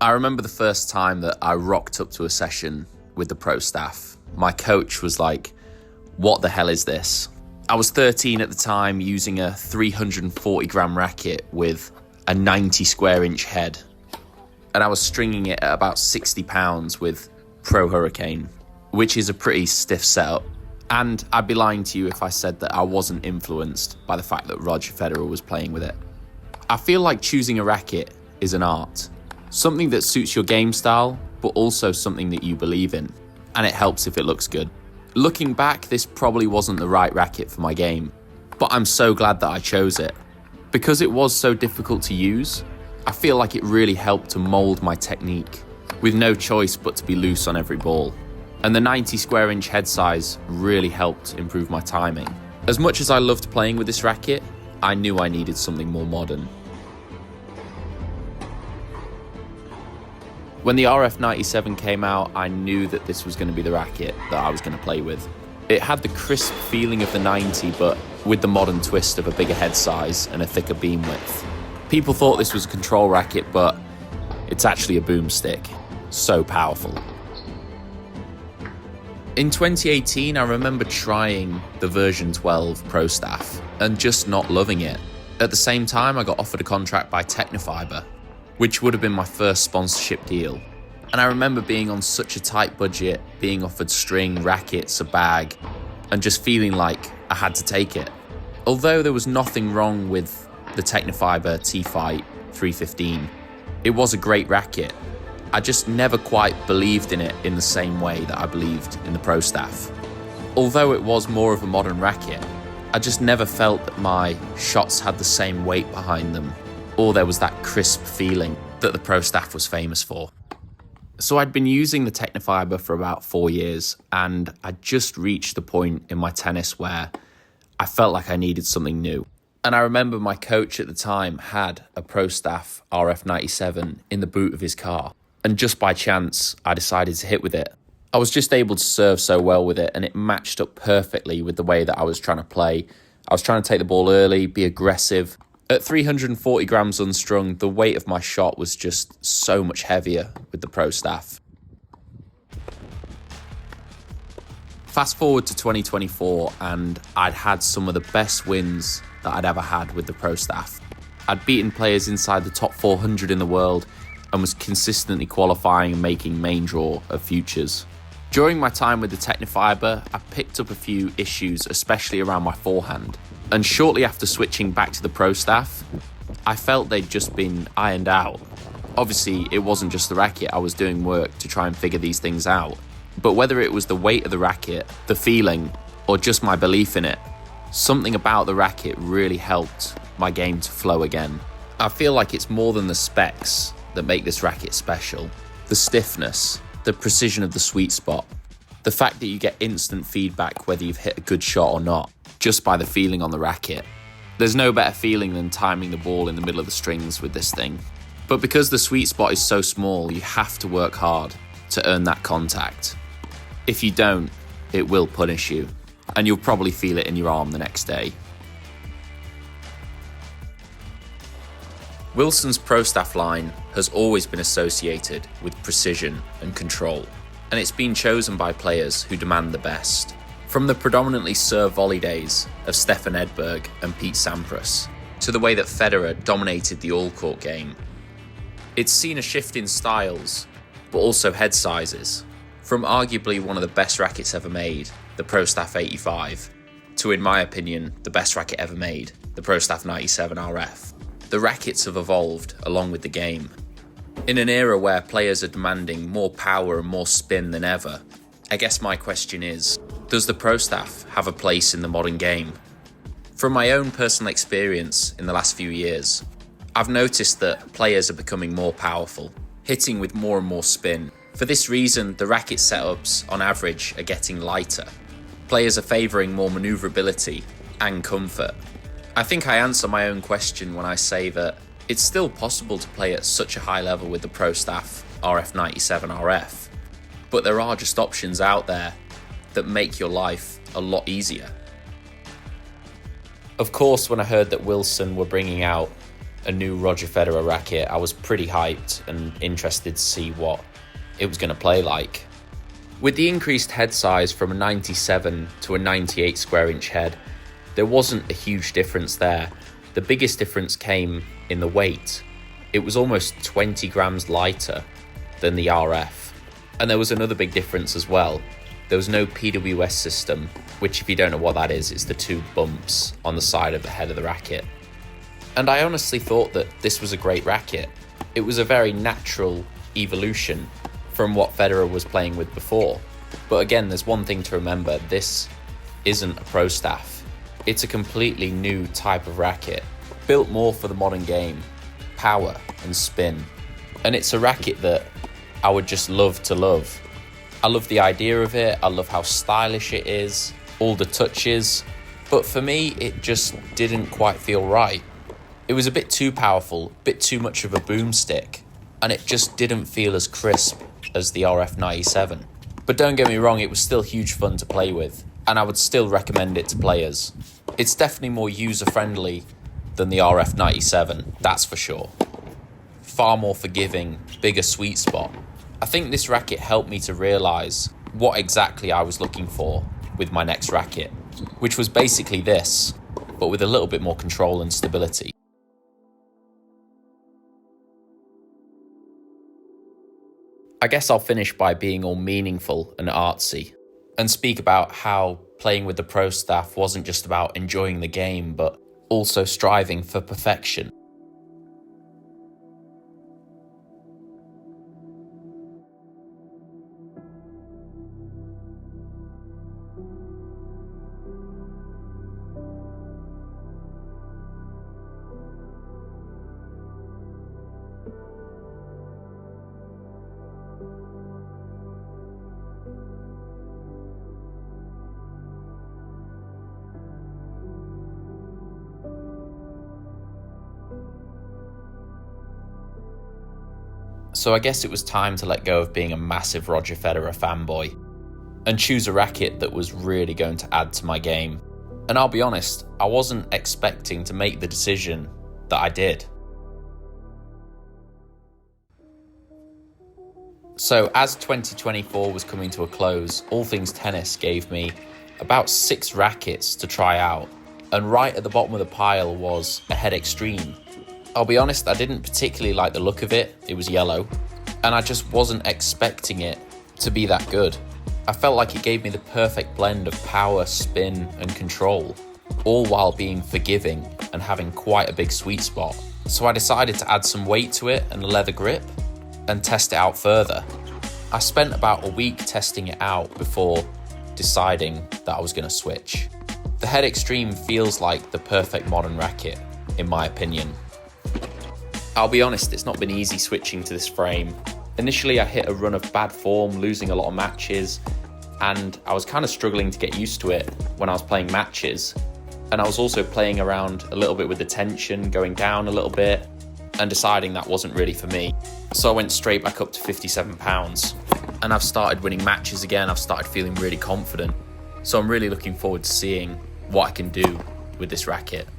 I remember the first time that I rocked up to a session with the pro staff. My coach was like, "What the hell is this?" I was 13 at the time, using a 340 gram racket with a 90 square inch head. And I was stringing it at about 60 pounds with Pro Hurricane, which is a pretty stiff setup. And I'd be lying to you if I said that I wasn't influenced by the fact that Roger Federer was playing with it. I feel like choosing a racket is an art. Something that suits your game style, but also something that you believe in. And it helps if it looks good. Looking back, this probably wasn't the right racket for my game, but I'm so glad that I chose it. Because it was so difficult to use, I feel like it really helped to mold my technique, with no choice but to be loose on every ball. And the 90 square inch head size really helped improve my timing. As much as I loved playing with this racket, I knew I needed something more modern. When the RF97 came out, I knew that this was going to be the racket that I was going to play with. It had the crisp feeling of the 90, but with the modern twist of a bigger head size and a thicker beam width. People thought this was a control racket, but it's actually a boomstick. So powerful. In 2018, I remember trying the version 12 Pro Staff and just not loving it. At the same time, I got offered a contract by Technifiber, which would have been my first sponsorship deal. And I remember being on such a tight budget, being offered string, rackets, a bag, and just feeling like I had to take it. Although there was nothing wrong with the Technifiber T-Fight 315, it was a great racket. I just never quite believed in it in the same way that I believed in the Pro Staff. Although it was more of a modern racket, I just never felt that my shots had the same weight behind them, or there was that crisp feeling that the Pro Staff was famous for. So I'd been using the Technifiber for about 4 years, and I just reached the point in my tennis where I felt like I needed something new. And I remember my coach at the time had a Pro Staff RF97 in the boot of his car. And just by chance, I decided to hit with it. I was just able to serve so well with it, and it matched up perfectly with the way that I was trying to play. I was trying to take the ball early, be aggressive. At 340 grams unstrung, the weight of my shot was just so much heavier with the Pro Staff. Fast forward to 2024, and I'd had some of the best wins that I'd ever had with the Pro Staff. I'd beaten players inside the top 400 in the world and was consistently qualifying and making main draw of futures. During my time with the Technifiber, I picked up a few issues, especially around my forehand. And shortly after switching back to the Pro Staff, I felt they'd just been ironed out. Obviously, it wasn't just the racket, I was doing work to try and figure these things out. But whether it was the weight of the racket, the feeling, or just my belief in it, something about the racket really helped my game to flow again. I feel like it's more than the specs that make this racket special. The stiffness, the precision of the sweet spot, the fact that you get instant feedback whether you've hit a good shot or not, just by the feeling on the racket. There's no better feeling than timing the ball in the middle of the strings with this thing. But because the sweet spot is so small, you have to work hard to earn that contact. If you don't, it will punish you, and you'll probably feel it in your arm the next day. Wilson's Pro Staff line has always been associated with precision and control, and it's been chosen by players who demand the best. From the predominantly serve volley days of Stefan Edberg and Pete Sampras, to the way that Federer dominated the all-court game, it's seen a shift in styles, but also head sizes. From arguably one of the best rackets ever made, the Pro Staff 85, to, in my opinion, the best racket ever made, the Pro Staff 97 RF. The rackets have evolved along with the game. In an era where players are demanding more power and more spin than ever, I guess my question is, does the Pro Staff have a place in the modern game? From my own personal experience in the last few years, I've noticed that players are becoming more powerful, hitting with more and more spin. For this reason, the racket setups on average are getting lighter. Players are favouring more manoeuvrability and comfort. I think I answer my own question when I say that it's still possible to play at such a high level with the Pro Staff RF97 RF, but there are just options out there that make your life a lot easier. Of course, when I heard that Wilson were bringing out a new Roger Federer racket, I was pretty hyped and interested to see what it was going to play like. With the increased head size from a 97 to a 98 square inch head, there wasn't a huge difference there. The biggest difference came in the weight. It was almost 20 grams lighter than the RF. And there was another big difference as well. There was no PWS system, which if you don't know what that is, it's the two bumps on the side of the head of the racket. And I honestly thought that this was a great racket. It was a very natural evolution from what Federer was playing with before. But again, there's one thing to remember, this isn't a pro staff. It's a completely new type of racket, built more for the modern game, power and spin. And it's a racket that I would just love to love. I love the idea of it, I love how stylish it is, all the touches, but for me, it just didn't quite feel right. It was a bit too powerful, a bit too much of a boomstick, and it just didn't feel as crisp as the RF97. But don't get me wrong, it was still huge fun to play with, and I would still recommend it to players. It's definitely more user-friendly than the RF97, that's for sure. Far more forgiving, bigger sweet spot. I think this racket helped me to realise what exactly I was looking for with my next racket, which was basically this, but with a little bit more control and stability. I guess I'll finish by being all meaningful and artsy, and speak about how playing with the pro staff wasn't just about enjoying the game, but also striving for perfection. So I guess it was time to let go of being a massive Roger Federer fanboy and choose a racket that was really going to add to my game. And I'll be honest, I wasn't expecting to make the decision that I did. So as 2024 was coming to a close, All Things Tennis gave me about 6 rackets to try out. And right at the bottom of the pile was a Head Extreme. I'll be honest, I didn't particularly like the look of it. It was yellow, and I just wasn't expecting it to be that good. I felt like it gave me the perfect blend of power, spin, and control, all while being forgiving and having quite a big sweet spot. So I decided to add some weight to it and a leather grip and test it out further. I spent about a week testing it out before deciding that I was going to switch. The Head Extreme feels like the perfect modern racket, in my opinion. I'll be honest, it's not been easy switching to this frame. Initially, I hit a run of bad form, losing a lot of matches, and I was kind of struggling to get used to it when I was playing matches. And I was also playing around a little bit with the tension, going down a little bit, and deciding that wasn't really for me. So I went straight back up to £57, and I've started winning matches again. I've started feeling really confident. So I'm really looking forward to seeing what I can do with this racket.